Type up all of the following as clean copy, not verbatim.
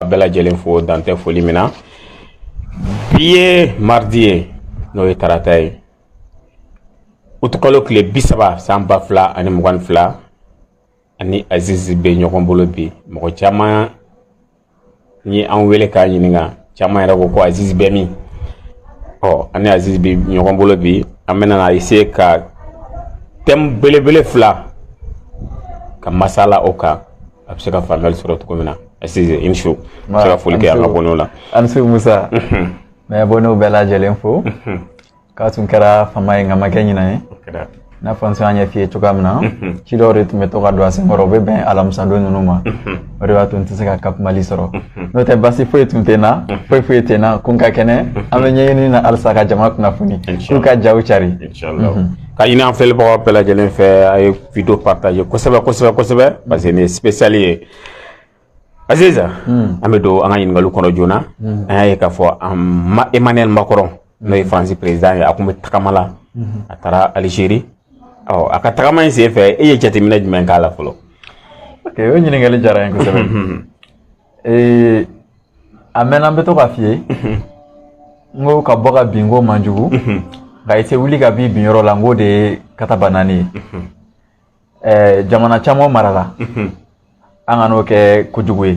Bella Jelenfo Dante Folimina. Biye mardi no taratay. Utukalo kle bisaba samba fla ani mwan fla ani Aziz be nyokon bolo bi mo chama ni an wele ka yininga chama era ko Aziz be mi ani Aziz be nyokon bolo bi amena na ise ka tem bele fla ka masala oka abseka famel soro to komina Aziz inshu sera folike ala bonola Ansu Musa mais bono Bella Jelenfo ka tun kɛra fama ye ngama kɛ ɲina ye n'a fɔ nse an ye fiye cogoya min na ci dɔw de tun bɛ to ka don a senkɔrɔ o bɛ bɛn alamisa don ninnu ma o de b'a to n tɛ se ka Cap Mali sɔrɔ n'o tɛ basi foyi tun tɛ n na foyi tɛ n na kun ka kɛnɛ an bɛ ɲɛɲini na halisa ka jama kunnafoni k'u ka jaw cari ka ɲini an filɛbagaw bɛɛ lajɛlen fɛ a ye video partage kosɛbɛ parce que nin ye spécial ye Aziza an bɛ don an ka ɲininkaliw kɔnɔ joona an y'a ye k'a fɔ Emmanuel Macron n'o ye France président ye a kun bɛ tagama la a taara Algérie a ka tagama in sen fɛ e ye jateminɛ jumɛn k'a la fɔlɔ ok o ɲininkali diyara n ye kosɛbɛ a mɛnna n bɛ to k'a f'i ye n ko ka bɔ ka bin ko man jugu nka i tɛ wuli ka bin yɔrɔ la n ko de ye kataba naani ye jamana caman marala an ka n'o kɛ kojugu ye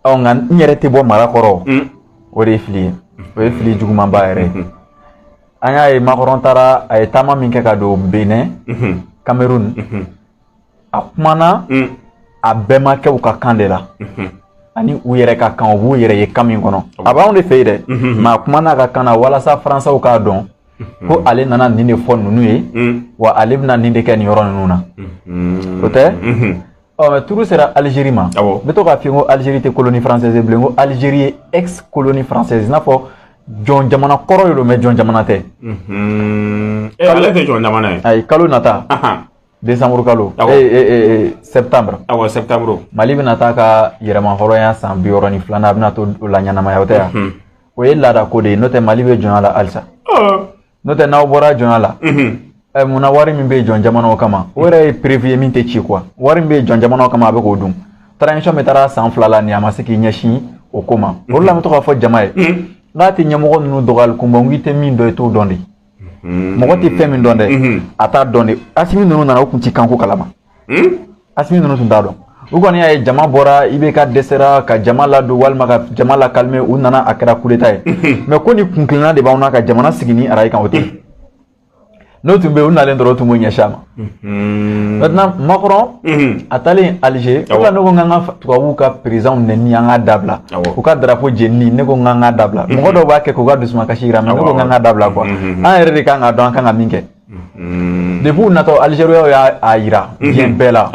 nka n yɛrɛ tɛ bɔ mara kɔrɔ o de ye fili ye o ye fili jugumanba yɛrɛ ye an y'a ye Macron taara a ye taama min kɛ ka don Benin Cameroun a kumana a bɛɛ ma kɛ u ka kan de la ani u yɛrɛ ka kan u b'u yɛrɛ ye kan min kɔnɔ a b'anw de fɛ yen dɛ mais a kumana a ka kan na walasa Faransaw k'a dɔn ko ale nana nin de fɔ ninnu ye wa ale bɛna nin de kɛ nin yɔrɔ ninnu na o tɛ mais turu sera Algérie ma n bɛ to k'a f'i ye ko Algérie tɛ colonie française ye bilen ko Algérie ye ex colonie française i n'a fɔ jɔn jamana kɔrɔ de don mais jɔn jamana tɛ ale tɛ jɔn jamana ye ayi kalo nata décembre kalo septembre septembre Mali bɛna taa ka yɛrɛma hɔrɔnya san 62 a bɛna to o la ɲɛnamaya o tɛ yan o ye laada ko de ye n'o tɛ Mali bɛ jɔnya la halisa n'o tɛ n'aw bɔra jɔnya la munna wari min bɛ jɔn jamanaw kama o yɛrɛ ye prévu ye min tɛ ci quoi wari min bɛ jɔn jamanaw kama a bɛ k'o dun transition bɛ taara san 2 la nin a ma se k'i ɲɛsin o ko ma o de la n bɛ to k'a fɔ jama ye n'a tɛ ɲɛmɔgɔ ninnu dɔgɔyali kun bɔ n k'i tɛ min dɔn i t'o dɔn de mɔgɔ tɛ fɛn min dɔn dɛ a t'a dɔn de Asimi ninnu nana u kun ti kanko kalama Asimi ninnu tun t'a dɔn u kɔni y'a ye jama bɔra IBK dɛsɛra ka jama ladon walima ka jama lakalmer u nana a kɛra coup d'état ye mais ko ni kun kelenna de b'anw na ka jamana sigi ni arayi kan o tɛ n'o tun bɛ yen u nalen dɔrɔn u tun b'o ɲɛsin a ma maintenant Macron a taalen Alger o la ne ko n ka tubabuw ka président nɛni an k'a dabila u ka drapeau jenini ne ko n k'a dabila mɔgɔ dɔw b'a kɛ k'u ka dusukasi jira mais ne ko n k'a dabila quoi an yɛrɛ de kan ka dɔn an kan ka min kɛ depuis u natɔ Algériens y'a jira diɲɛ bɛɛ la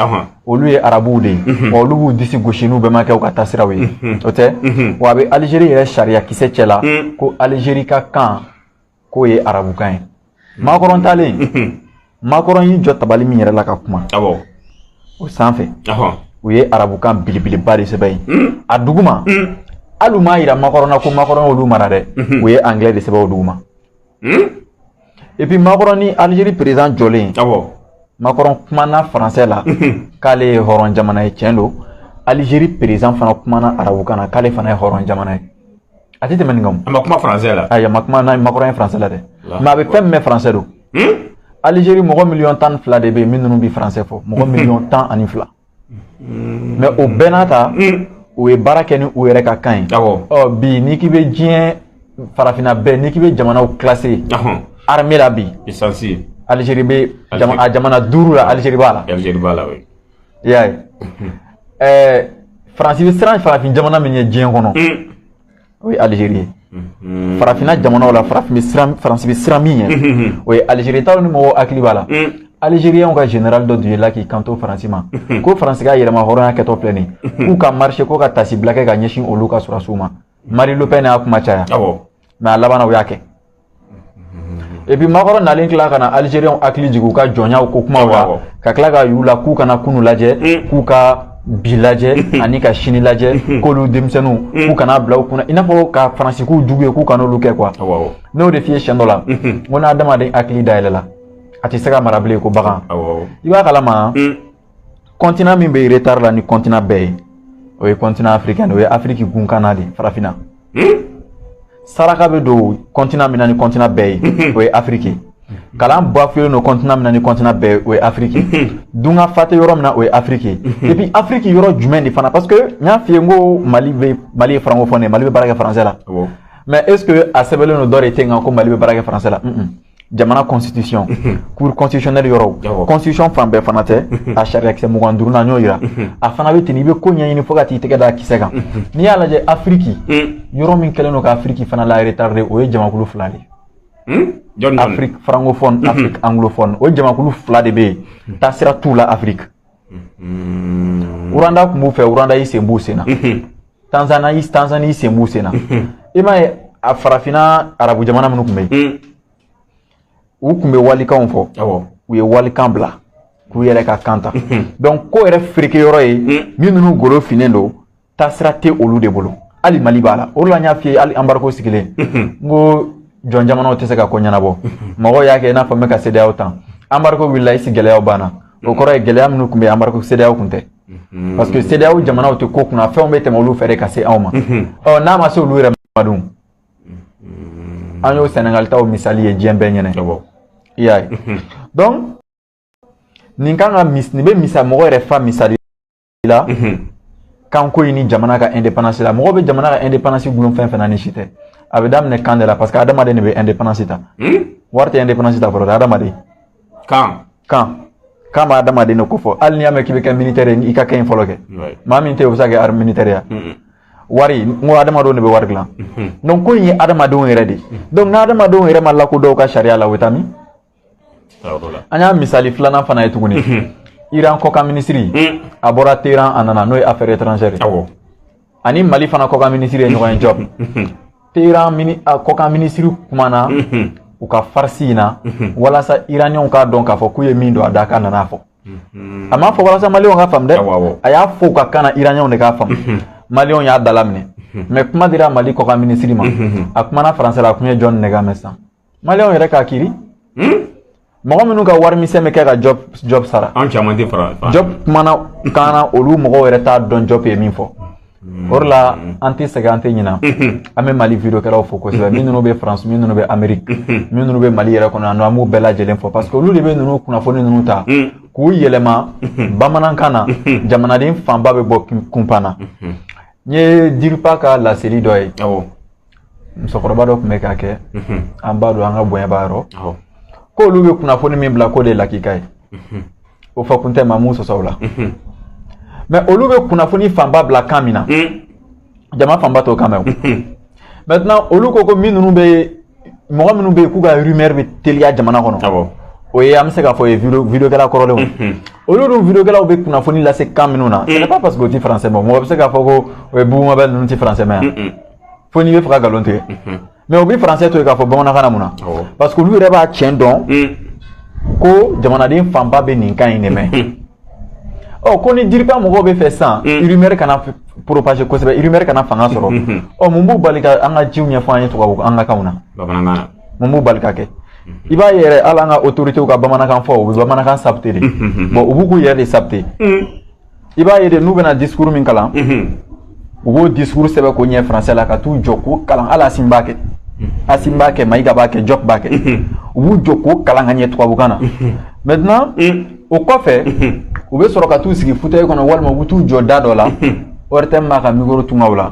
olu ye arabuw de ye wa olu b'u disi gosi n'u bɛnbakɛ u ka taasiraw ye o tɛ wa a bɛ Algérie yɛrɛ sariya kisɛ cɛ la ko Algérie ka kan k'o ye arabukan ye Macron talen Macron y'i jɔ tabali min yɛrɛ la ka kuma o sanfɛ u ye arabukan belebeleba de sɛbɛn yen a duguma hali u m'a jira Macron na ko Macron y'olu mara dɛ u ye anglais de sɛbɛn o duguma et puis Macron ni Algérie président jɔlen Macron kumana français la k'ale ye hɔrɔn jamana ye tiɲɛ don Algérie président fana kumana arabukan na k'ale fana ye hɔrɔn jamana ye a tɛ tɛmɛ nin kan o. A ma kuma français la. Ayi a ma kuma Macron ye français la dɛ mais a bɛ fɛn min mɛn français don Algérie mɔgɔ 12 de bɛ yen min ninnu bɛ français fɔ mɔgɔ 12 mais o bɛɛ n'a ta u ye baara kɛ ni u yɛrɛ ka kan ye bi n'i k'i bɛ diɲɛ farafinna bɛɛ n'i k'i bɛ jamanaw classé armée la bi Algérie bɛ a jamana 5 la Algérie b'a la. Algérie b'a la oui. I y'a ye France bɛ siran farafin jamana min ye diɲɛ kɔnɔ o ye Algérie ye farafinna jamanaw la France bɛ siran min ye o ye Algérie taw ni mɔgɔw hakili b'a la Algériens ka général dɔ tun ye la k'i kanto Faransi ma ko Faransi ka yɛlɛma hɔrɔnya kɛtɔ filɛ nin ye k'u ka marché ko ka tasi bila kɛ ka ɲɛsin olu ka sɔrɔsiw ma Marine Le Pen y'a kuma caya mais a labanna u y'a kɛ et puis Macron nalen tila ka na Algériens hakili jigin u ka jɔnyaw ko kumaw la ka tila ka y'u la k'u kana kunu lajɛ k'u ka bi lajɛ ani ka sini lajɛ k'olu denmisɛnninw k'u kana bila u kunna i n'a fɔ ka Faransi k'u jugu ye k'u kan'olu kɛ quoi n'o de f'i ye siɲɛ dɔ la n ko n'adamaden hakili dayɛlɛ la a tɛ se ka mara bilen ko bagan i b'a kalama continent min bɛ retard la ni continent bɛɛ ye o ye continent africain o ye Afrique gunkana de farafina saraka be do continent min na ni continent bɛɛ ye o ye Afrique kalan bafule no continent min na ni continent bɛɛ o ye Afrique dunga fate yɔrɔ min na o ye Afrique et puis Afrique yɔrɔ jumɛn de fana parce que n y'a f'i ye n ko Mali ye francophone Mali bɛ baara kɛ français la mais est ce que a sɛbɛnlen no dɔ de tɛ nka ko Mali bɛ baara kɛ français la jamana constitution cour constitutionnelle yɔrɔ constitution fan bɛɛ fana tɛ a sariya kisɛ 25 na n y'o yira a fana bɛ ten i bɛ ko ɲɛɲini fo ka t'i tɛgɛ da kisɛ kan n'i y'a lajɛ Afrique yɔrɔ min kɛlen don ka Afrique fana la retardé o ye jamakulu 2 de Afrique francophone Afrique anglophone o jamakulu 2 de bɛ yen taasira t'u la Afrique Rwanda tun b'u fɛ Rwanda y'i sen b'u sen na Tanzanie y'i sen b'u sen na i m'a ye a farafina arabu jamana minnu tun bɛ yen u tun bɛ walikanw fɔ u ye walikan bila k'u yɛrɛ ka kan ta donc ko yɛrɛ fereke yɔrɔ ye min ninnu golo finnen don taasira tɛ olu de bolo hali Mali b'a la o de la n y'a f'i ye hali embargo sigilen n ko jɔn jamanaw tɛ se ka ko ɲɛnabɔ mɔgɔw y'a kɛ i n'a fɔ n bɛ ka CEDEAO tan embargo wulila i si gɛlɛyaw banna o kɔrɔ ye gɛlɛya minnu tun bɛ embargo CEDEAO kun tɛ parce que CEDEAO jamanaw tɛ ko kunna fɛnw bɛ tɛmɛ olu fɛ de ka se anw ma ɔ n'a ma se olu yɛrɛ ma dun an y'o Sénégal taw misali ye diɲɛ bɛɛ ɲɛnɛ i y'a ye donc nin kan ka nin bɛ misali mɔgɔ yɛrɛ fa misali la kan ko ni jamana ka indépendance la mɔgɔ bɛ jamana ka indépendance gulon fɛn fɛn na ni si tɛ a bɛ daminɛ kan de la parce que adamaden de bɛ indépendance ta wari tɛ indépendance ta fɔlɔ adamaden kan b'a adamaden de ko fɔ hali n'i y'a mɛn k'i bɛ kɛ militaire ye i ka kɛ in fɔlɔ kɛ maa min tɛ o bɛ se ka kɛ armée militaire ya wari n ko adamadenw de bɛ wari dilan donc ko in ye adamadenw yɛrɛ de donc n'a adamadenw yɛrɛ ma lakodɔn u ka sariya la o bɛ taa min an y'a misali filanan fana ye tuguni Iran kɔkan minisiri a bɔra Téhéran a nana n'o ye affaire étrangère ani Mali fana kɔkan minisiri ye ɲɔgɔn ye job Téhéran kɔkan minisiri kumana u ka farsi in na walasa Iraniyɛnw k'a dɔn k'a fɔ k'u ye min don a da k'a nana fɔ a m'a fɔ walasa Maliyɛnw ka faamu dɛ a y'a fɔ u ka kan na Iraniyɛnw de k'a faamu Maliyɛnw y'a dala minɛ mais kuma dira Mali kɔkan minisiri ma a kumana français la a kun ye jɔn nɛgɛ mɛn sisan Maliyɛnw yɛrɛ k'a kiiri mɔgɔ minnu ka wari misɛn bɛ kɛ ka job sara job kumana kan na olu mɔgɔw yɛrɛ t'a dɔn job ye min fɔ o de la an tɛ sɛgɛn an tɛ ɲina an bɛ Mali vidéokɛlaw fo kosɛbɛ min ninnu bɛ France min ninnu bɛ Amérique min ninnu bɛ Mali yɛrɛ kɔnɔ an b'u bɛɛ lajɛlen fɔ parce que olu de bɛ ninnu kunnafoni ninnu ta k'u yɛlɛma bamanankan na jamanaden fanba bɛ bɔ kunpan na n ye Diripa ka laseli dɔ ye musokɔrɔba dɔ tun bɛ k'a kɛ an b'a dɔn an ka bonya b'a yɔrɔ ko olu bɛ kunnafoni min bila k'o de ye lakika ye o fɔ kun tɛ maa mun sɔsɔ o la mais olu bɛ kunnafoni fanba bila kan min na jama fanba t'o kan mɛn o maintenant olu ko ko min ninnu bɛ mɔgɔ minnu bɛ yen k'u ka rumeur bɛ teliya jamana kɔnɔ o ye an bɛ se k'a fɔ o ye vidéokɛla kɔrɔlenw olu dun vidéokɛlaw bɛ kunnafoni lase kan minnu na ce n'est pas parce que o ti français mɛn mɔgɔ bɛ se k'a fɔ ko o ye bubumabɛl ninnu ti français mɛn yan fo n'i bɛ fɛ ka nkalon tigɛ mais o bɛ français to yen k'a fɔ bamanankan na mun na parce que olu yɛrɛ b'a tiɲɛ dɔn ko jamanaden fanba bɛ nin kan in de mɛn ɔ ko ni Diripa mɔgɔw bɛ fɛ sisan rumeur kana propager kosɛbɛ rumeur kana fanga sɔrɔ ɔ mun b'u bali ka an ka jiw ɲɛfɔ an ye tubabu an ka kanw na mun b'u bali ka kɛ i b'a ye yɛrɛ hali an ka autorités ka bamanankan fɔ u bɛ bamanankan sabute de bon u b'u k'u yɛrɛ de sabute i b'a ye de n'u bɛna discours min kalan u b'o discours sɛbɛn k'o ɲɛ français la ka t'u jɔ k'o kalan hali Asimi b'a kɛ Asimi b'a kɛ Mayiga b'a kɛ Diop b'a kɛ u b'u jɔ k'o kalan ka ɲɛ tubabukan na maintenant o kɔfɛ u bɛ sɔrɔ ka t'u sigi fauteuil kɔnɔ walima u bɛ t'u jɔ da dɔ la ORTM b'a ka micro tunga o la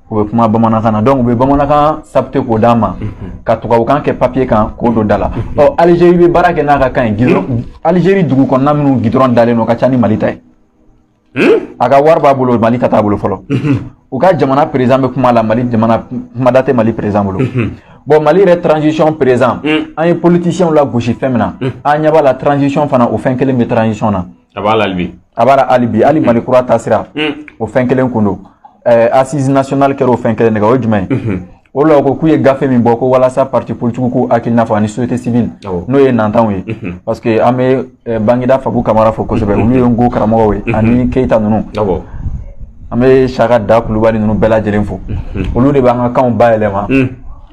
u bɛ kuma bamanankan na donc u bɛ bamanankan sabute k'o d'an ma ka tubabukan kɛ papier kan k'o don da la ɔ Algérie bɛ baara kɛ n'a ka kan ye goudron Algérie dugu kɔnɔna minnu goudron dalen don o ka ca ni Mali ta ye a ka wari b'a bolo Mali ta t'a bolo fɔlɔ u ka jamana président bɛ kuma la Mali jamana kumada tɛ Mali président bolo bon Mali yɛrɛ transition président an ye politiciens la gosi fɛn min na an ɲɛ b'a la transition fana o fɛn kelen bɛ transition na a b'a la hali bi hali Mali kura taasira o fɛn kelen kun don assise nationale kɛra o fɛn kelen de kan o ye jumɛn ye o la ko k'u ye gafe min bɔ ko walasa parti politique k'u hakilina fɔ ani société civile n'o ye nantanw ye parce que an bɛ Bangida Fabu Kamara fɔ kosɛbɛ olu ye Ngo karamɔgɔw ye ani Keita ninnu an bɛ Saka Da Kulubali ninnu bɛɛ lajɛlen fo olu de b'an ka kanw bayɛlɛma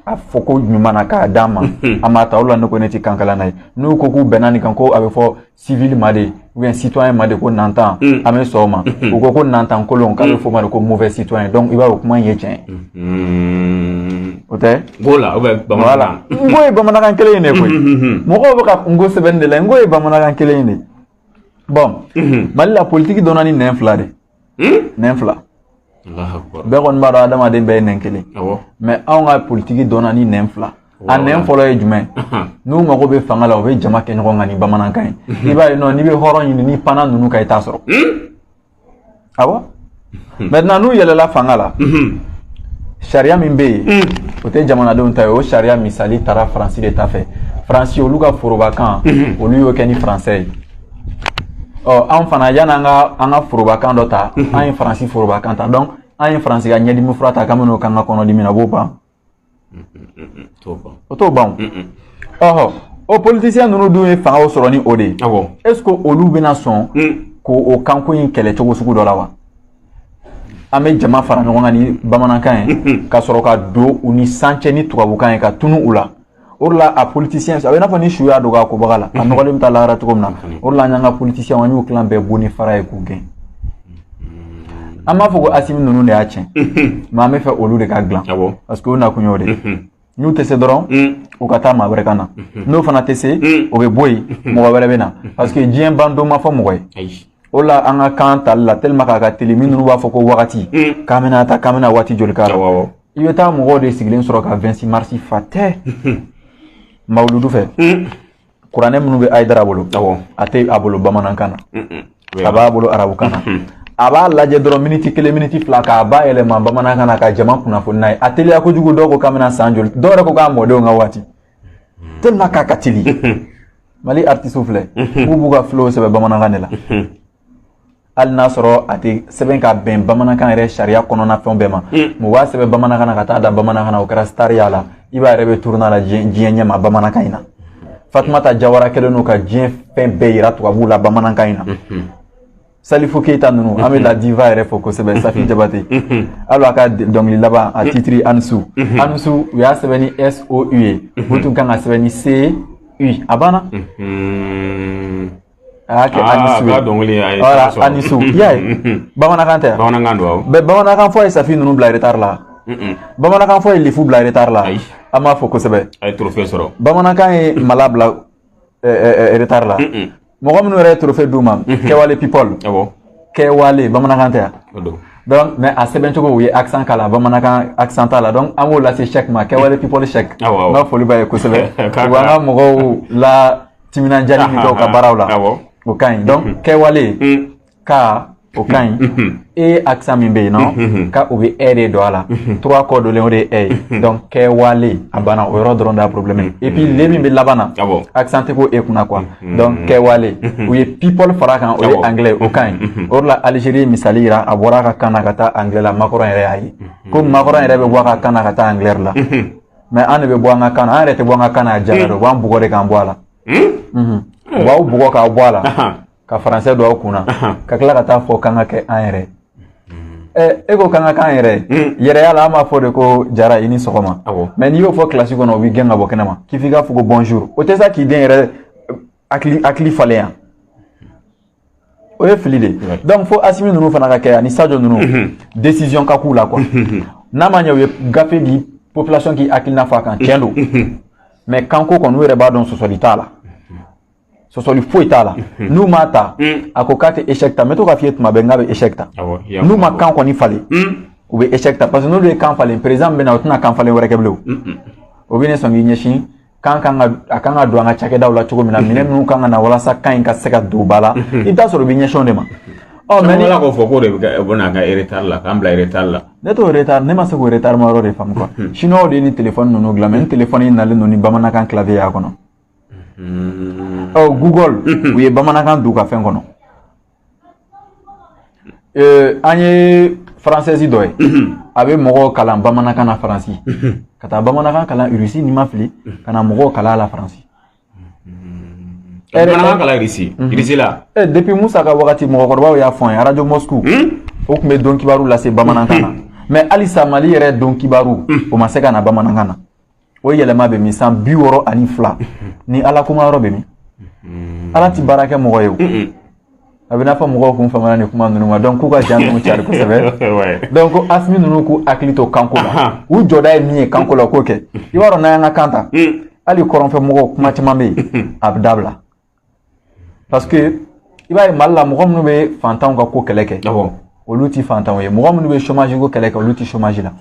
a fɔ ko ɲuman na k'a d'an ma an m'a ta o la ne ko ne tɛ kan kalan na ye n'u ko k'u bɛnna nin kan ko a bɛ fɔ civil ma de ou bien citoyen ma de ko nantan ame soma o ko nantan kolon ka fo ma de ko mauvais citoyen donc il va au comment yetien ote gola voilà ngoy bamanakan kele ne ko mo ko ka ngo seben de la ngoy bamanakan kele ne bon mali la politique donani nenfla de nenfla Allah akbar be gon maro adama de be nenkele mais on a politique donani nenfla a nen folo ye jumen nu mago be fanga la o be jama ke ngon ngani bamanankan i ba no ni be horon ni ni pana nunu kay tasoro awa maintenant nu yele la fanga la sharia min be o te jamana don tayo sharia misali tara France de ta fait France olu ka forobakan olu yo keni français an fana yana anga forobakan do ta an France forobakan ta donc an France ga nyedi mu frata kameno kan kono dimina bo ba to bon o politicien nunu dun fa o soro ni ode est ce que olu bena son ko o kanko in kele cogo sugu do la wa ame jama fara ɲɔgɔn ni bamanankan ye ka sɔrɔ ka do u ni sancɛ ni tubabukan ye ka tunu u la o de la a politicien a bɛ n'a fɔ ni suya do ka kobaga la a nɔgɔlen bɛ taa lahara cogo min na o de la an y'an ka politicien an y'u tilan bɛɛ bo ni fara ye k'u gɛn an b'a fɔ ko Asimi ninnu de y'a tiɲɛ mais an bɛ fɛ olu de ka dilan parce que o nakun y'o de n'u tɛ se dɔrɔn u ka taa maa wɛrɛ ka na n'o fana tɛ se o bɛ bɔ yen mɔgɔ wɛrɛ bɛ na parce que diɲɛ ban don ma fɔ mɔgɔ ye o la an ka kan tali la tellement k'a ka teli min ninnu b'a fɔ ko wagati k'an bɛna taa k'an bɛna waati joli k'a la i bɛ taa mɔgɔw de sigilen sɔrɔ ka 26 mars fa tɛ mawuludu fɛ kuranɛ minnu bɛ Ayidara bolo a tɛ a bolo bamanankan na a b'a bolo arabukan na a b'a lajɛ dɔrɔn miniti kelen miniti fila k'a ba yɛlɛma bamanankan na ka jama kunnafoni n'a ye a teliya kojugu dɔw ko k'an bɛna san joli dɔw yɛrɛ ko k'a mɔdenw ka waati tellement k'a ka teli Mali artiste filɛ k'u b'u ka flow sɛbɛn bamanankan de la hali n'a sɔrɔ a tɛ sɛbɛn ka bɛn bamanankan yɛrɛ sariya kɔnɔna fɛnw bɛɛ ma mu b'a sɛbɛn bamanankan na ka taa da bamanankan na o kɛra star y'a la i b'a yɛrɛ bɛ tourner la diɲɛ ɲɛma bamanankan in na Fatumata Jawara kɛlen n'o ka diɲɛ fɛn bɛɛ yira tubabuw la bamanankan in na Salifou Keita ninnu an bɛ la diva yɛrɛ fɔ kosɛbɛ Safi Jabate hali a ka dɔnkili laban a titre Ansu u y'a sɛbɛn ni SOU ye o tun kan ka sɛbɛn ni CU a banna a y'a kɛ Anisu i y'a ye bamanankan tɛ bamanankan fɔ ye Safi ninnu bila retard la bamanankan fɔ ye Lifu bila retard la an b'a fɔ kosɛbɛ a ye trophée sɔrɔ bamanankan ye Mala bila retard la mɔgɔ minnu yɛrɛ ye trophée d'u ma Kɛwale people Kɛwale bamanankan tɛ donc mais a sɛbɛn cogo u ye accent k'a la bamanankan accent t'a la donc an b'o lase chèque ma Kɛwale people chèque n ka foli b'a ye kosɛbɛ u b'an ka mɔgɔw la timinandiya min kɛ u ka baaraw la o ka ɲi donc Kɛwale ka o ka ɲi e accent min bɛ yen nɔ ka o bɛ e de don a la 3 kɔ dolen o de ye e ye donc Kɛwale a banna o yɔrɔ dɔrɔn de problème ye et puis le min bɛ laban na accent tɛ ko e kunna quoi donc Kɛwale u ye people fara kan o ye anglais o ka ɲi o de la Algérie misali yira a bɔra a ka kan na ka taa anglais la Macron yɛrɛ y'a ye ko Macron yɛrɛ bɛ bɔ a ka kan na ka taa anglais la mais an de bɛ bɔ an ka kan na an yɛrɛ tɛ bɔ an ka kan na a jara de u b'an bugɔ de k'an bɔ a la u b'aw bugɔ k'aw bɔ a la ka français don aw kunna ka tila ka taa fɔ kan ka kɛ an yɛrɛ e ko kan ka k'an yɛrɛ yɛrɛya la an b'a fɔ de ko jara i ni sɔgɔma mais n'i y'o fɔ classe kɔnɔ o b'i gɛn ka bɔ kɛnɛma k'i f'i ka fɔ ko bonjour o tɛ sa k'i den yɛrɛ hakili falen yan o ye fili de donc fo Asimi ninnu fana ka kɛ ani Sadio ninnu décision ka k'u la quoi n'a ma ɲɛ u ye gafe di population k'i hakilina fɔ a kan tiɲɛ don mais kanko kɔni u yɛrɛ b'a dɔn sɔsɔli t'a la sɔsɔli foyi t'a la n'u m'a ta a ko k'a tɛ échec ta n bɛ to k'a f'i ye tuma bɛɛ n k'a bɛ échec ta n'u ma kan kɔni falen u bɛ échec ta parce que n'olu ye kan falen président bɛ na o tɛna kan falen wɛrɛ kɛ bilen o bɛ ne sɔn k'i ɲɛsin kan a kan ka don an ka cakɛdaw la cogo min na minɛn minnu kan ka na walasa kan in ka se ka don ba la i bɛ taa sɔrɔ u bɛ ɲɛsin o de ma mais ni ala k'o fɔ k'o de bɛ n'a ka retard la k'an bila retard la ne t'o retard ne ma se k'o retard ma yɔrɔ de faamu quoi chinois de ye ni téléphone ninnu dilan mais ni téléphone in nalen don ni bamanankan clavier y'a kɔnɔ Google u ye bamanankan d'u ka fɛn kɔnɔ an ye française dɔ ye a bɛ mɔgɔw kalan bamanankan na faransi ka taa bamanankan kalan Russie ni ma fili ka na mɔgɔw kalan a la faransi bamanankan kalan Russie la depuis Musa ka wagati mɔgɔkɔrɔbaw y'a fɔ an ye radio Moscou o tun bɛ don kibaru lase bamanankan na mais halisa Mali yɛrɛ don kibaru o ma se ka na bamanankan na o yɛlɛma bɛ min san 62 ni ala kuma yɔrɔ bɛ min ala ti baara kɛ mɔgɔ ye o a bɛ n'a fɔ mɔgɔw kun famana ni kuma ninnu ma donc k'u ka jan ninnu cari kosɛbɛ donc Asimi ninnu k'u hakili to kanko la u jɔda ye min ye kanko la k'o kɛ i b'a dɔn n'an y'an ka kan ta hali kɔrɔnfɛ mɔgɔw kuma caman bɛ yen a bɛ dabila parce que i b'a ye Mali la mɔgɔ minnu bɛ fantanw ka ko kɛlɛ kɛ olu ti fantanw ye mɔgɔ minnu bɛ chômage ko kɛlɛ kɛ olu ti chômage la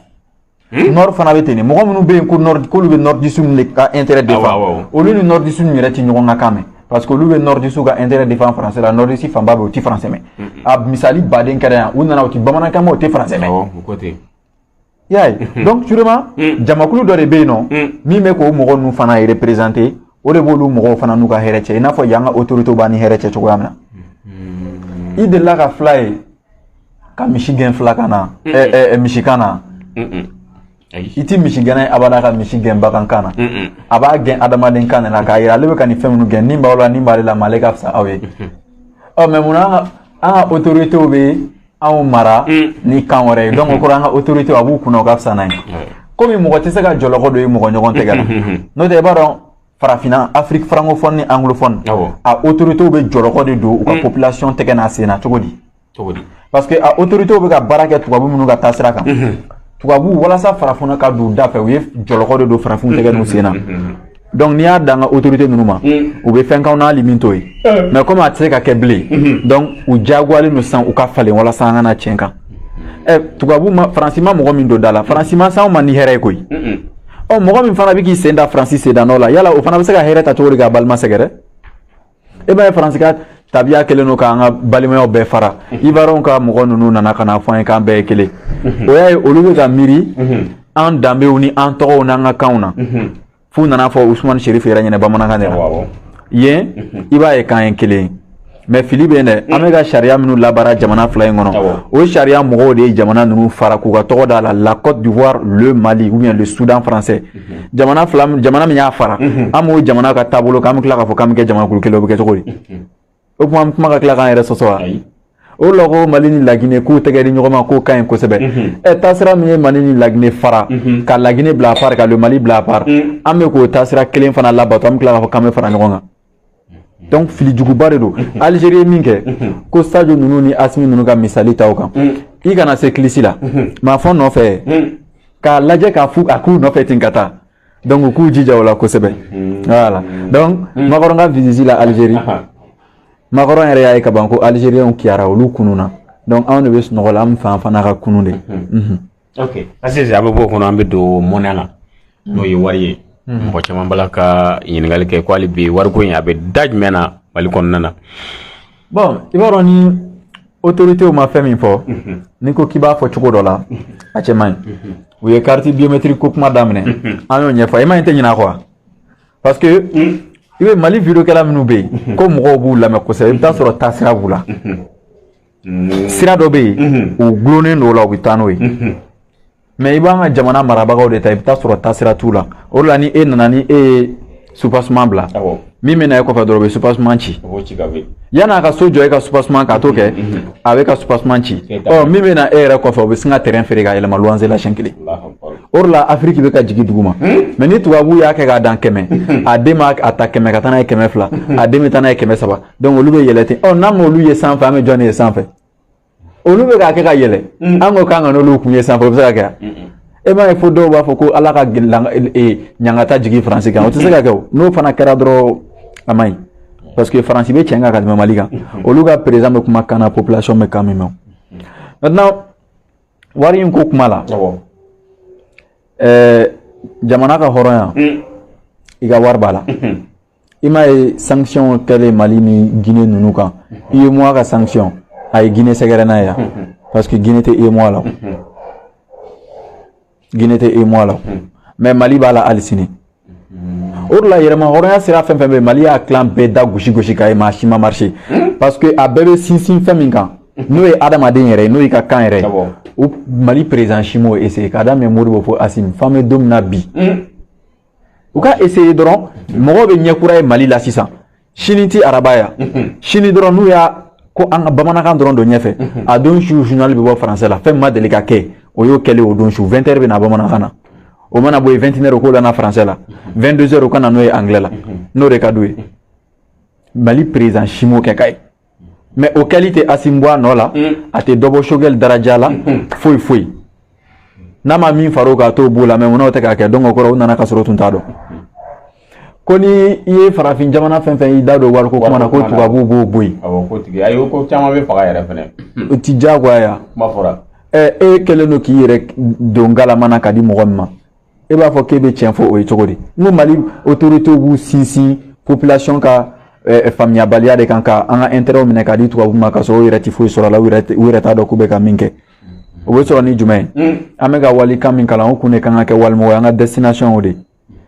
Nord fana bɛ ten de mɔgɔ minnu bɛ yen ko Nord k'olu bɛ Nord du Sud de ka intérêt défend olu ni Nord du Sud yɛrɛ ti ɲɔgɔn ka kan mɛn parce que olu bɛ Nord du Sud ka intérêt défend français la Nord du Sud fanba bɛ o ti français mɛn a misali baden kɛra yan u nana o ti bamanankan mɛn o ti français mɛn i y'a ye donc sûrement jamakulu dɔ de bɛ yen nɔ min bɛ k'o mɔgɔ ninnu fana représenter o de b'olu mɔgɔw fana n'u ka hɛrɛ cɛ i n'a fɔ yan ka autorités b'a ni hɛrɛ cɛ cogoya min na i delila ka fila ye ka misi gɛn filakan na misikan na i ti misi gɛnna ye abada ka misi gɛn bagankan na a b'a gɛn adamaden kan de la k'a yira ale bɛ ka nin fɛn minnu gɛn nin b'aw la nin b'ale la mais ale ka fisa aw ye mais munna an ka autorités bɛ anw mara ni kan wɛrɛ ye donc o kɔrɔ an ka autorités a b'u kunna o ka fisa n'a ye komi mɔgɔ tɛ se ka jɔlɔkɔ dɔ ye mɔgɔ ɲɔgɔn tɛgɛ la n'o tɛ i b'a dɔn farafinna Afrique francophone ni anglophone a autorités bɛ jɔlɔkɔ de don u ka population tɛgɛ n'a sen na cogo di parce que a autorités bɛ ka baara kɛ tubabu minnu ka taasira kan tubabu walasa farafinna ka don da fɛ u ye jɔlɔkɔ de don farafinw tɛgɛ n'u sen na donc n'i y'a dan ka autorité ninnu ma u bɛ fɛn k'anw na hali min t'o ye mais comme a tɛ se ka kɛ bilen donc u diyagoyalen don sisan u ka falen walasa an kana tiɲɛ kan tubabu ma Faransi ma mɔgɔ min don da la Faransi ma s'anw ma ni hɛrɛ ye koyi mɔgɔ min fana bɛ k'i sen da Faransi sen da nɔ la yala o fana bɛ se ka hɛrɛ ta cogo di k'a balima sɛgɛrɛ e b'a ye Faransi ka tabiya kelen don k'an ka balimayaw bɛɛ fara Ivoiriyɛnw ka mɔgɔ ninnu nana ka na fɔ an ye k'an bɛɛ ye kelen o y'a ye olu bɛ ka miiri an danbew ni an tɔgɔw n'an ka kanw na f'u nana fɔ Usumani Serif yɛrɛ ɲɛna bamanankan de la yen i b'a ye k'an ye kelen mais fili bɛ yen dɛ an bɛ ka sariya minnu labaara jamana fila in kɔnɔ o sariya mɔgɔw de ye jamana ninnu fara k'u ka tɔgɔ d'a la la Côte d'Ivoire le Mali ou bien le Soudan français jamana min y'a fara an m'o jamana ka taabolo k'an bɛ tila k'a fɔ k'an bɛ kɛ jamanakulu kelen o bɛ kɛ cogo di o kuma ka tila k'an yɛrɛ sɔsɔ wa o la ko Mali ni Laginɛ k'u tɛgɛ di ɲɔgɔn ma k'o ka ɲi kosɛbɛ taasira min ye Mali ni Laginɛ fara ka Laginɛ bila a part ka le Mali bila a part an bɛ k'o taasira kelen fana labato an bɛ tila k'a fɔ k'an bɛ fara ɲɔgɔn kan donc filijuguba de don Algérie ye min kɛ ko Sadio ninnu ni Asimi ninnu ka misali ta o kan i kana se kilisi la maa fɔ nɔfɛ k'a lajɛ k'a fu a k'u nɔfɛ ten ka taa donc u k'u jija o la kosɛbɛ voilà donc Makɔrɔ ka visite la Algérie Makɔrɔ yɛrɛ y'a ye ka ban ko Algériens kiyara olu kunu na donc anw de bɛ sunɔgɔ la an fan fana ka kunu de ok Asise a bɛ bɔ o kɔnɔ an bɛ don mɔnɛ la n'o ye wari ye mɔgɔ caman bala ka ɲininkali kɛ ko hali bi wariko in a bɛ da jumɛn na Mali kɔnɔna na bon i b'a dɔn ni autorités ma fɛn min fɔ ni ko k'i b'a fɔ cogo dɔ la a cɛ man ɲi u ye carte biométrique ko kuma daminɛ an y'o ɲɛfɔ i ma ɲi tɛ ɲinɛ quoi parce que i bɛ Mali vidéokɛla minnu bɛ yen ko mɔgɔw b'u lamɛn kosɛbɛ i bɛ taa sɔrɔ taasira b'u la sira dɔ bɛ yen u gulonnen don o la u bɛ taa n'o ye mais i b'an ka jamana marabagaw de ta i bɛ taa sɔrɔ taasira t'u la o de la ni e nana ni e ye supasement bila min bɛ na e kɔfɛ dɔrɔn u bɛ supasement ci yan'a ka so jɔ e ka supasement k'a to kɛ a bɛ ka supasement ci min bɛ na e yɛrɛ kɔfɛ u bɛ sin ka terrain feere ka yɛlɛma luwanze la siɲɛ kelen o de la Afiriki bɛ ka jigin dugu ma mais ni tubabuw y'a kɛ k'a dan 100 a den b'a ta 100 ka taa n'a ye 200 a den bɛ taa n'a ye 300 donc olu bɛ yɛlɛ ten n'an m'olu ye sanfɛ an bɛ jɔn de ye sanfɛ olu bɛ k'a kɛ ka yɛlɛ an ko k'an ka n'olu kun ye sanfɛ o bɛ se ka kɛ e m'a ye fo dɔw b'a fɔ ko ala ka ɲangata jigin Faransi kan o tɛ se ka kɛ o n'o fana kɛra dɔrɔn a man ɲi parce que Faransi bɛ tiɲɛ kan ka tɛmɛ Mali kan olu ka président bɛ kuma kan na population bɛ kan min mɛn maintenant wari in ko kuma la jamana ka hɔrɔnya i ka wari b'a la i m'a ye sanction kɛlen Mali ni Guinée ninnu kan UEMOA ka sanction a ye Guinée sɛgɛrɛ n'a ye yan parce que Guinée tɛ UEMOA la Guinée tɛ UEMOA la mais Mali b'a la hali sini o de la yɛrɛma hɔrɔnya sira fɛn fɛn bɛ Mali y'a tilan bɛɛ da gosi ka ye maa si ma marché parce que a bɛɛ bɛ sinsin fɛn min kan n'o ye adamaden yɛrɛ ye n'o y'i ka kan yɛrɛ ye o Mali président si m'o essayé k'a daminɛ Modibo fo Assimi f'an bɛ don min na bi u ka essayé dɔrɔn mɔgɔw bɛ ɲɛkura ye Mali la sisan sini ti araba ya sini dɔrɔn n'u y'a ko an ka bamanankan dɔrɔn don ɲɛfɛ a don su journal bɛ bɔ français la fɛn min ma deli ka kɛ o y'o kɛlen o don su 20h bɛ na bamanankan na o mana bɔ yen 21h o k'o la na français la 22h o ka na n'o ye anglais la n'o de ka d'u ye Mali président si m'o kɛ k'a ye mais o qualité asimboa no la ate dobo shogel daraja la foi na ma min faro ka to bula mais wono te ka ke donc ko nana ka soro tunta do koni ye farafin jamana fen fen ida do war ko kuma na ko tubabu bo boy awo ko tigi ayo ko chama be faga yere fene ti jagwa ya ma fora keleno ki yere dongala mana kadi mogomma e ba fo kebe tienfo o chogodi no mali autorité bu sisi population ka famille balia de kanka anga intérêt mine kadi tubabu maka so yere ti fo so la wire ta do kubeka minke o be so ni jume amega wali kamin kala on kune kanga ke walmo anga destination ode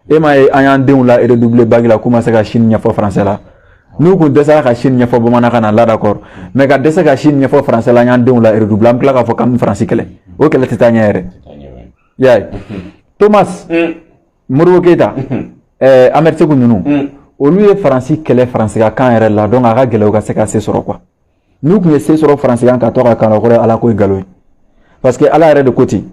e ma ayan denw la redoubler bagi la commencer ka chine nya fo français la nous ko desa ka chine nya fo bamana kana la d'accord mais ka desa ka chine nya fo français la ayan denw la redoubler am ka fo kam français kele o kele titanya yere yaay Thomas Modibo Keita Ahmed Sékou Nunu olu ye français kele français ka kan yere la donc aga gele o ka se ka se soro quoi nous ko se soro français kan ka to ka kana ko ala ko galo parce que ala yere de côté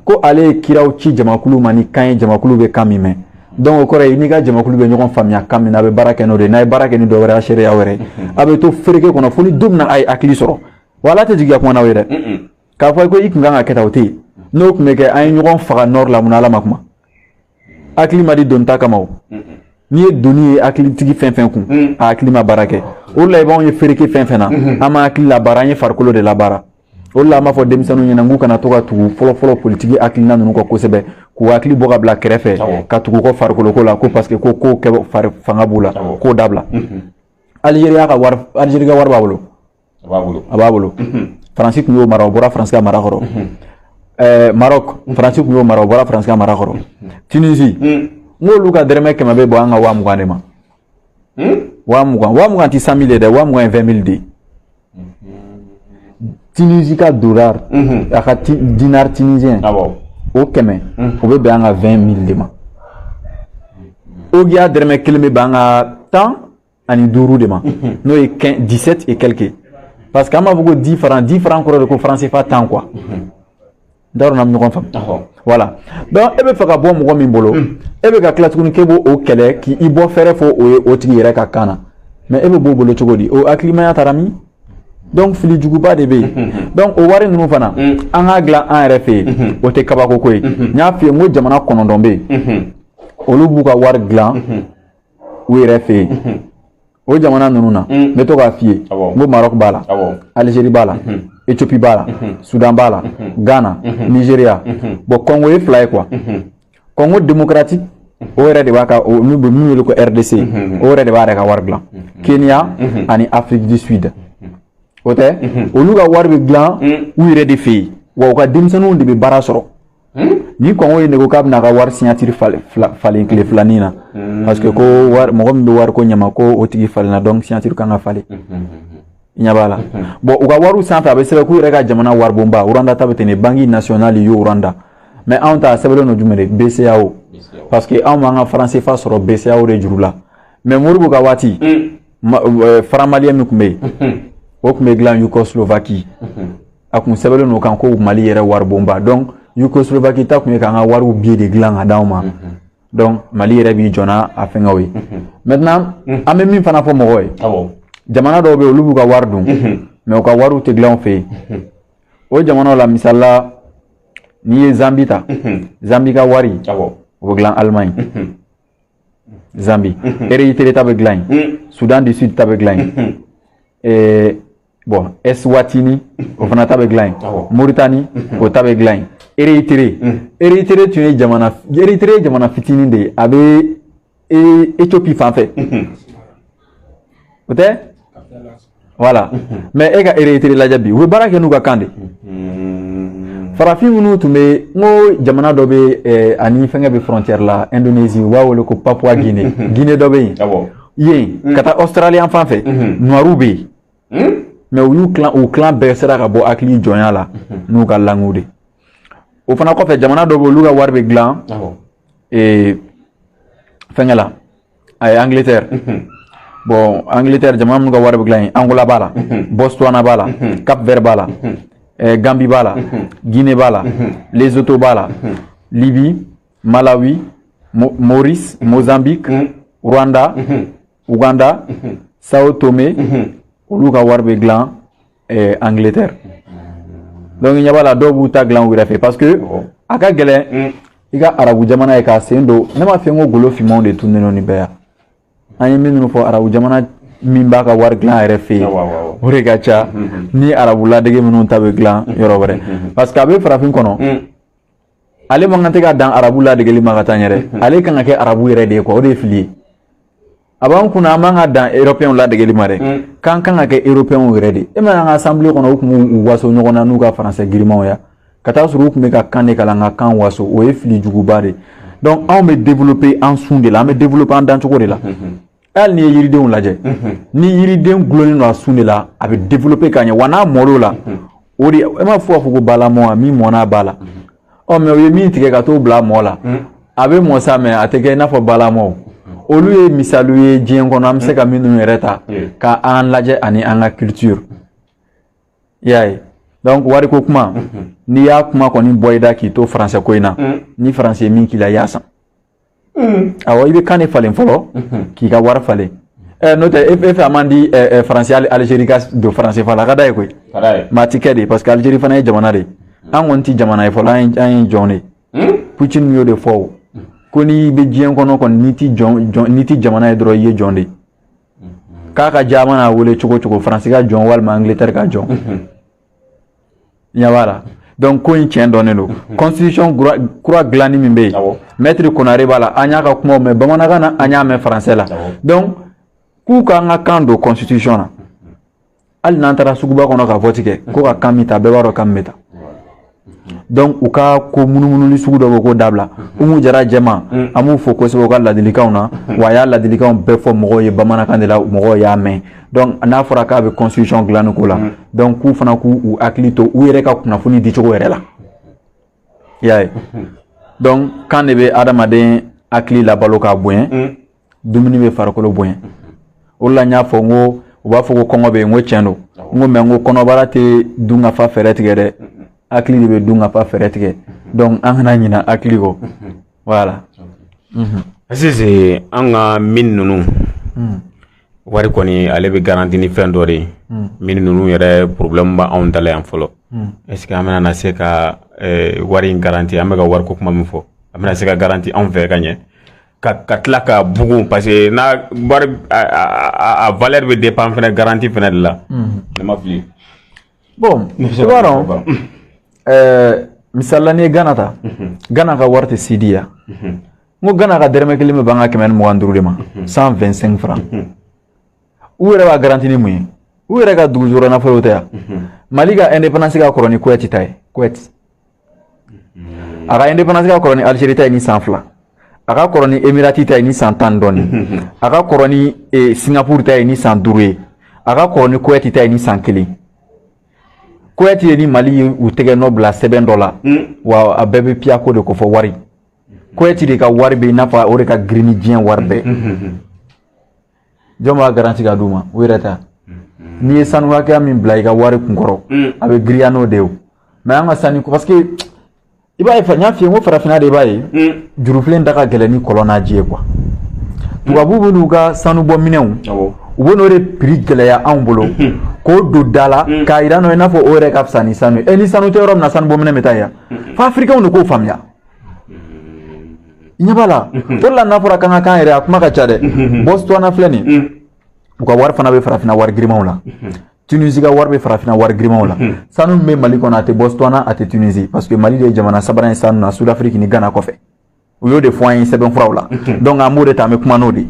ko ale kiraw ci jamakulu mani kan jamakulu be kamime donc o kore ni ga jamakulu be ñogon famia kamina be barake no de nay barake ni do wara sharia were abe to fereke kono foni dumna ay akli soro wala te jiga ko na were ka fay ko iknga nga keta wote no ko meke ay ñogon faga nord la munala makuma akli madi don takamaw ni doni akli tigi fen kun akli ma barake o la ibon ye fereke fen na ama akli la baranye farkolo de la bara o la ma fo demisanu ñena ngu kana to ka tu folo politique akli nanu ko kosebe ko akli boga bla krefe ka tugu ko farkolo ko la ko parce que ko ke fanga bula ko dabla Algeria ka war Algeria war babulu France ko mara bora France ka mara horo Maroc France ko mara bora France ka mara horo Tunisie mo luka derme ke mabe bo anga wa mugane ma wa mugan ti 100 000 de wa mugan 20 000 de Tunisie ka dollar aka dinar tunisien o keme o be banga 20 000 de ma o gia derme kelme banga temps ani duru de ma no e 17 et quelques parce que ama bugo 10 francs ko de ko français fa temps quoi daro nam ñokon fam voilà donc ebe faka bo mo min bolo ebe ka classe kun kebo o kele ki ibo fere fo o tigi yere ka kana mais ebe bo bolo chogodi o aklima tarami donc fili juguba de be donc o wari nunu fana an ga gla an refe o te kabako koy nya fi mo jamana kono dombe olu buka war gla we refe o jamana nunu na me to ga fi mo Maroc bala Algérie bala Éthiopie bala Soudan bala Ghana Nigeria bo Congo e fly quoi Congo démocratique o re de waka o mi ko RDC o re de waka war gla Kenya ani Afrique du Sud ote oluga warbe glan wire de fi wo ka dimsanu de be bara soro ni ko ngoy ne ko kabna ka war signature fale clé flanina parce que ko war mo gombe war ko nyama ko o tigi falena donc signature kan fale nyabala bo uga waru santa be sebe ku rega jamana war bomba uranda tabetene bangi national yo uranda mais on ta sebelo no jumere BCAO parce que on manga français fa soro BCAO de jurula mais morugo ka wati faramalien mi kumbe o kume glan Yougoslovaquie akun sebelo no kan ko Mali yere war bomba donc Yougoslovaquie ta kume kan waru bié de glan adawma donc Mali yere bi jona afenga we maintenant amé min fana fo mogoy jamana do be lubu ka war dum mais o ka waru te glan fe o jamana la misalla ni Zambita Zambi ka wari o glan Allemagne Zambie Eritrea ta be glan Soudan du Sud ta be glan bon Eswatini o fana tabe glan Mauritanie o tabe glan Eritrea tu es jamana fitini de abe Éthiopie fan fait ote voilà mais e ka Eritrea la jabi we barake nu ka kande farafin nu tumbe ngo jamana dobe ani fenga be frontière la Indonésie wa wole ko Papua Guinée dobe yi kata Australie fan fait noirube mais au clan Bersera ka bo akli jonya la nu ka langude o fana ko fe jamana do bo luga warbe glan et fengala ay Angleterre bon Angleterre jamana nu ka warbe glan Angola bala Botswana bala Cap Vert bala Gambie bala Guinée bala Lesotho bala Libye Malawi Maurice Mozambique Rwanda Ouganda Sao Tomé olu ka wari bɛ dilan Angleterre donc ɲɛ b'a la dɔw b'u ta dilan u yɛrɛ fɛ parce que a ka gɛlɛn i ka arabu jamana ye k'a sen don ne m'a fɛ n ko golo finmanw de tunnen don nin bɛɛ yan an ye minnu fɔ arabu jamana min b'a ka wari dilan a yɛrɛ fɛ yen o de ka ca ni arabu ladege minnu ta bɛ dilan yɔrɔ wɛrɛ parce que a bɛ farafin kɔnɔ ale man kan tɛ ka dan arabu ladegeli ma ka taa ɲɛrɛ ale kan ka kɛ arabu yɛrɛ de ye quoi o de ye fili ye a b'an kunna an man ka dan européen ladegeli ma dɛ k'an kan ka kɛ européen yɛrɛ de e ma an ka assemblée kɔnɔ u tun b'u waso ɲɔgɔn na n'u ka français girimanw ya ka taa sɔrɔ u tun bɛ ka kan de kalan ka kan waso o ye fili juguba de donc anw bɛ développer an sun de la an bɛ développer an dancogo de la hali n'i ye yiridenw lajɛ ni yiriden gulonnen don a sun de la a bɛ développer ka ɲɛ wa n'a mɔl'o la o de e ma fɔ ko balamɔ a min mɔna b'a la mais o ye min tigɛ ka t'o bila mɔ la a bɛ mɔ sa mais a tɛ kɛ i n'a fɔ balamɔ olu ye misaliw ye diɲɛ kɔnɔ an bɛ se ka minnu yɛrɛ ta ka an lajɛ ani an ka culture i y'a ye donc wariko kuma n'i y'a kuma kɔni bɔ i da k'i to français ko in na ni français ye min k'i la i y'a san awɔ i bɛ kan de falen fɔlɔ k'i ka wari falen n'o tɛ e fɛ a man di français Algérie ka don français fa la a ka d'a ye koyi mais a ti kɛ de parce que Algérie fana ye jamana de an kɔni ti jamana ye fɔlɔ an ye jɔn de Poutine y'o de fɔ o ko n'i bɛ diɲɛ kɔnɔ kɔni n'i ti jamana ye dɔrɔn i ye jɔn de k'a ka diya mana wele cogo cogo France ka jɔn walima Angleterre ka jɔn ɲɛ b'a la donc ko in tiɲɛ dɔnnen don constitution kura dilanni min bɛ yen maître Konare b'a la an y'a ka kumaw mɛn bamanankan na an y'a mɛn français la donc k'u k'an ka kan don constitution na hali n'an taara suguba kɔnɔ ka vote kɛ ko ka kan min ta bɛɛ b'a dɔn kan min bɛ ta donc u ka ko munumunuli sugu dɔ bɛ ko dabila Umu Jara Jɛma an b'u fɔ kosɛbɛ u ka ladilikanw na wa a y'a ladilikanw bɛɛ fɔ mɔgɔw ye bamanankan de la mɔgɔw y'a mɛn donc n'a fɔra k'a bɛ constitution dilanni ko la donc k'u fana k'u hakili to u yɛrɛ ka kunnafoni dicogo yɛrɛ la i y'a ye donc kan de bɛ adamaden hakili labalo k'a bonya dumuni bɛ farikolo bonya o de la n y'a fɔ n ko u b'a fɔ ko kɔngɔ bɛ yen n ko tiɲɛ don n ko mais n ko kɔnɔbara tɛ dun ka fa fɛɛrɛ tigɛ dɛ hakili de bɛ dun ka fa fɛɛrɛ tigɛ donc an kana ɲina hakili kɔ voilà Asise an ka min ninnu wari kɔni ale bɛ garanti ni fɛn dɔ de ye min ninnu yɛrɛ problème b'a anw dala yan fɔlɔ est ce que an bɛna na se ka wari in garanti an bɛ ka wari ko kuma min fɔ an bɛna se ka garanti anw fɛ ka ɲɛ ka tila ka bugun parce que n'a wari a valeur bɛ dépend fɛnɛ garanti fɛnɛ de la ne ma fili bon i b'a dɔn misali la n'i ye Gana ta Gana ka wari tɛ sidi ya n ko Gana ka dɛrɛmɛ kelen bɛ ban ka 125 de ma 125 francs u yɛrɛ b'a garanti ni mun ye u yɛrɛ ka dugu jukɔrɔ nafolo tɛ yan Mali ka indépendance ka kɔrɔ ni Kuwait ta ye Kuwait a ka indépendance ka kɔrɔ ni Algérie ta ye ni san 2 a ka kɔrɔ ni Emirati ta ye ni san 10 dɔɔni a ka kɔrɔ ni Singapour ta ye ni san 5 ye a ka kɔrɔ ni Kuwait ta ye ni san 1 Kuwait ye ni Mali ye u tɛgɛ nɔ bila sɛbɛn dɔ la wa a bɛɛ bɛ piyako de ko fɔ wari Kuwait de ka wari bɛ i n'a fɔ o de ka girin ni diɲɛ wari bɛɛ jɔn b'a garanti ka d'u ma u yɛrɛ ta n'i ye sanu hakɛya min bila i ka wari kunkɔrɔ a bɛ girinya n'o de ye mais an ka sanu parce que i b'a ye n y'a f'i ye n ko farafinna de b'a ye jurufilen da ka gɛlɛn ni kɔlɔn n'a ji ye quoi tubabuw bɛ n'u ka sanu bɔ minɛnw u bɛ n'o de prix gɛlɛya anw bolo k'o don da la k'a yira n'o i n'a fɔ o yɛrɛ ka fisa ni sanu ye ni sanu tɛ yɔrɔ min na sanu bɔ minɛn bɛ taa yan fo afirikɛnw de k'o faamuya i ɲɛ b'a la o de la n'a fɔra k'an ka kan yɛrɛ a kuma ka ca dɛ Botswana filɛ nin u ka wari fana bɛ farafinna wari girimanw la Tunisie ka wari bɛ farafinna wari girimanw la sanu min bɛ Mali kɔnɔ a tɛ Botswana a tɛ Tunisie parce que Mali de ye jamana sabanan ye sanu na Sud-Afrique ni Ghana kɔfɛ u y'o de fɔ an ye sɛbɛnfuraw la donc an b'o de ta an bɛ kuma n'o de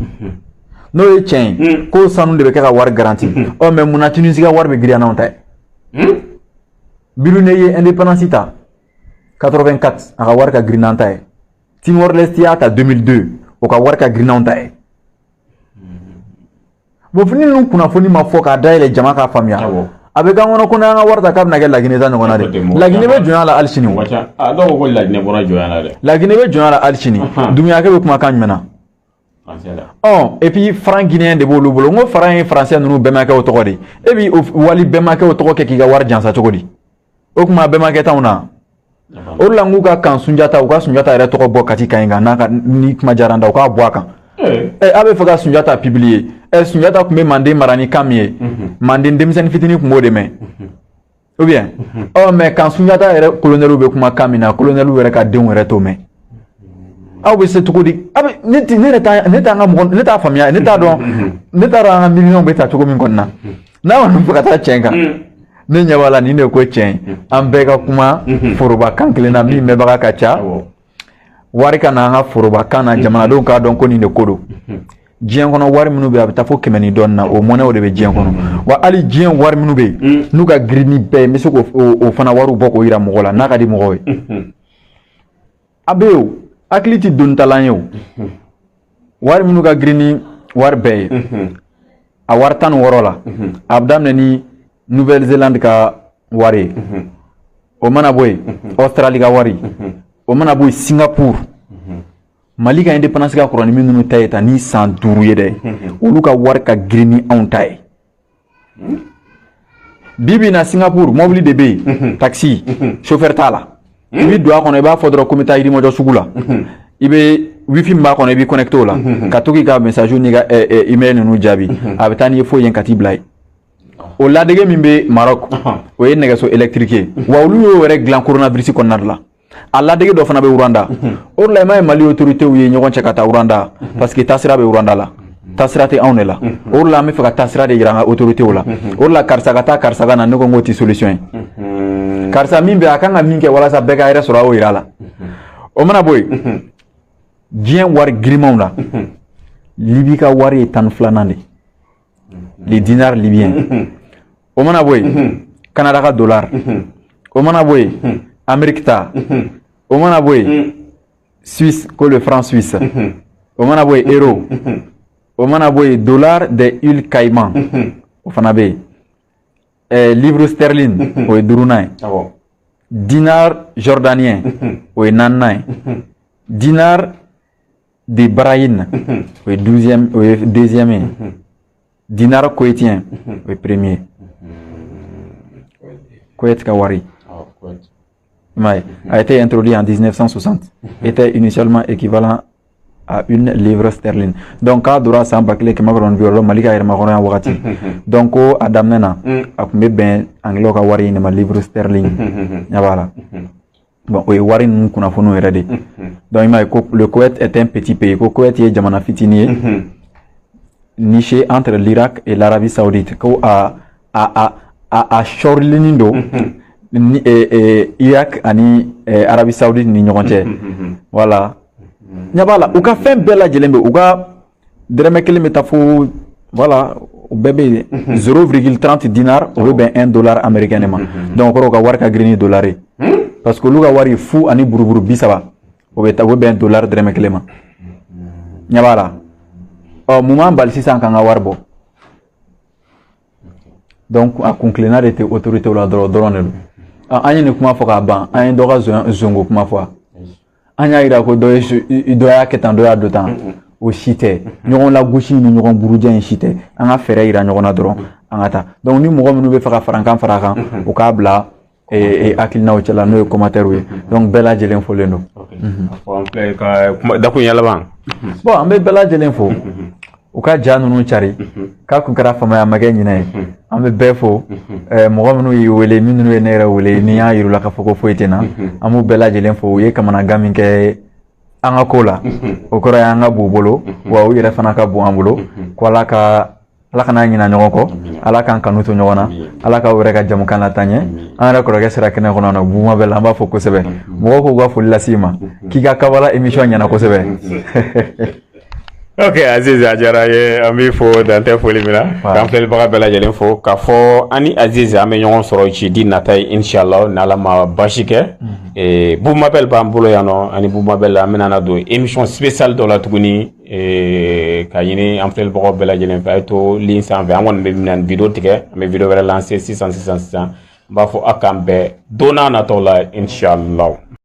n'o ye tiɲɛ ye ko sanu de bɛ kɛ ka wari garanti mais mun na Tunisie ka wari bɛ girinya n'anw ta ye Birune ye indépendance ta 84 a ka wari ka girin n'an ta ye Timor-Leste y'a ta 2002 o ka wari ka girin n'anw ta ye bon fini ninnu kunnafoni ma fɔ k'a dayɛlɛ jama k'a faamuya a bɛ k'an kɔnɔ ko n'an ka wari ta k'a bɛna kɛ Laginɛ ta ɲɔgɔnna de Laginɛ bɛ jɔnya la hali sini o dɔw ko Laginɛ bɔra jɔnya la dɛ Laginɛ bɛ jɔnya la hali sini Dumuyakɛ bɛ kumakan jumɛn na et puis franc guinéen de b'olu bolo n ko franc ye français ninnu bɛnbakɛw tɔgɔ de e bi wali bɛnbakɛw tɔgɔ kɛ k'i ka wari jansa cogo di o tuma bɛnbakɛ t'anw na o de la n k'u ka kan Sunjata u ka Sunjata yɛrɛ tɔgɔ bɔ Kati kan in kan n'a ka ni kuma diyara n da u k'a bɔ a kan a bɛ fɛ ka Sunjata publier Sunjata kun bɛ Manden mara ni kan min ye Manden denmisɛnnin fitinin kun b'o de mɛn ou bien mais quand Sunjata yɛrɛ colonel bɛ kuma kan min na colonel yɛrɛ ka denw yɛrɛ t'o mɛn aw bɛ se cogo di ne t'a ka mɔgɔ ne t'a faamuya ne t'a dɔn an ka miliyɔnw bɛ ta cogo min kɔni na n'a kɔni fɔ ka taa tiɲɛ kan ne ɲɛ b'a la nin de ko tiɲɛ an bɛɛ ka kuma forobakan kelen na min mɛnbaga ka ca wari ka na an ka forobakan na jamanadenw k'a dɔn ko nin de ko don diɲɛ kɔnɔ wari minnu bɛ a bɛ taa fo 100 ni dɔɔnin na o mɔnɛw de bɛ diɲɛ kɔnɔ wa hali diɲɛ wari minnu bɛ yen n'u ka girin ni bɛɛ ye n bɛ se k'o fana wariw bɔ k'o yira mɔgɔ la n'a ka di mɔgɔw ye a bɛ yen hakili tɛ donitalan ye o wari minnu ka girin ni wari bɛɛ ye a wari 16 la a bɛ daminɛ ni Nouvelle-Zélande ka wari ye o mana bɔ yen Australie ka wari o mana bɔ yen Singapour Mali ka indépendance ka kɔrɔ ni minnu ta ye tan ni san 5 ye dɛ olu ka wari ka girin ni anw ta ye bibi na Singapour mobili de bɛ yen taxi chauffeur t'a la i bɛ don a kɔnɔ i b'a fɔ dɔrɔn ko n bɛ taa Yirimajɔ sugu la i bɛ wifi min b'a kɔnɔ i b'i connecté o la ka to k'i ka message n'i ka email ninnu jaabi a bɛ taa n'i ye foyi ye ka t'i bila yen o ladege min bɛ Maroc o ye nɛgɛso électrique ye wa olu y'o yɛrɛ dilan coronavirus kɔnɔna de la a ladege dɔ fana bɛ Uranda o de la i m'a ye Mali autorités ye ɲɔgɔn cɛ ka taa Uranda parce que taasira bɛ Uranda la taasira tɛ anw de la o de la an bɛ fɛ ka taasira de yira an ka autorités la o de la karisa ka taa karisa ka na ne ko n k'o tɛ solution ye karisa min bɛ a kan ka min kɛ walasa bɛɛ ka hɛrɛ sɔrɔ a y'o yira a la o mana bɔ yen diɲɛ wari girimanw la Libi ka wari ye 12nan de les dinars libyens o mana bɔ yen Canada ka dollar o mana bɔ yen Amérique ta o mana bɔ yen Suisse ko le franc suisse o mana bɔ yen euro o mana bɔ yen dollar des îles Caïmans o fana bɛ yen livre sterling o ye 5nan ye dinar jordanien o ye 4nan ye dinar de Bahreïn o ye 2e ye dinar koweïtien o ye 1er Koweït ka wari a été introduit en 1960 était initialement équivalent à 1 livre sterling donc k'a dora san 1940 Mali ka yɛrɛma hɔrɔnya wagati donc ko a daminɛ na a tun bɛ bɛn anglais ka wari in de ma livre sterling ɲɛ b'a la bon o ye wari ninnu kunnafoniw yɛrɛ de donc i m'a ye ko le Koweït est un petit pays ko Koweït ye jamana fitinin ye niché entre l'Irak et l'Arabie Saoudite ko a sɔrilenin don Irak ani Arabie Saoudite ni ɲɔgɔn cɛ voilà ɲɛ b'a la u ka fɛn bɛɛ lajɛlen bɛ u ka dɛrɛmɛ kelen bɛ taa fo voilà u bɛɛ bɛ 0,30 dinar o bɛ bɛn 1 dollar américain de ma donc o kɔrɔ u ka wari ka girin ni dollar ye parce que olu ka wari fu ani buruburu 30 o bɛ bɛn dollar dɛrɛmɛ kelen ma ɲɛ b'a la mun b'an bali sisan k'an ka wari bɔ donc a kun tilenna de tɛ autorité la dɔrɔn de don an ye nin kuma fɔ k'a ban an ye dɔ ka zongo kuma fɔ an y'a yira ko dɔ y'a kɛ tan dɔ y'a dɔ tan o si tɛ ɲɔgɔn lagosi ni ɲɔgɔn buruja in si tɛ an ka fɛɛrɛ yira ɲɔgɔn na dɔrɔn an ka taa donc ni mɔgɔ minnu bɛ fɛ ka fara an kan u k'a bila hakilinaw cɛla n'o ye commentaire ye donc bɛɛ lajɛlen fɔlen don dakun ye laban bon an bɛ bɛɛ lajɛlen fo u ka ja ninnu cari k'a kun kɛra faamaya ma kɛ ɲinɛ ye an bɛ bɛɛ fo mɔgɔ minnu y'i wele minnu ye ne yɛrɛ wele ni y'a yir'u la k'a fɔ ko foyi tɛ n na an b'u bɛɛ lajɛlen fo u ye kamanagan min kɛ an ka ko la o kɔrɔ ye an ka b'u bolo wa u yɛrɛ fana ka bon an bolo ko ala kana ɲina ɲɔgɔn kɔ ala k'an kanu to ɲɔgɔn na ala k'aw yɛrɛ ka jamukan lataa ɲɛ an yɛrɛ kɔrɔkɛ sera kɛnɛ kɔnɔ na buuma bɛɛ la an b'a fɔ kosɛbɛ mɔgɔw k'u ka foli lase i ma k'i ka kabala émission ɲɛna kosɛbɛ. Ok Aziz a diyara ye an b'i fo dantɛ foli min na k'an filɛlibaga bɛɛ lajɛlen fo k'a fɔ an ni Aziz an bɛ ɲɔgɔn sɔrɔ cidi nata ye inshallah n'ala ma basi kɛ Boumabel b'an bolo yan nɔ ani Boumabel an bɛna na don émission spéciale dɔ la tuguni ka ɲini an filɛlibagaw bɛɛ lajɛlen fɛ a ye to ligne sanfɛ an kɔni bɛ mina video tigɛ an bɛ video wɛrɛ lancer sisan n b'a fɔ a k'an bɛɛ don n'a nataw la inshallah.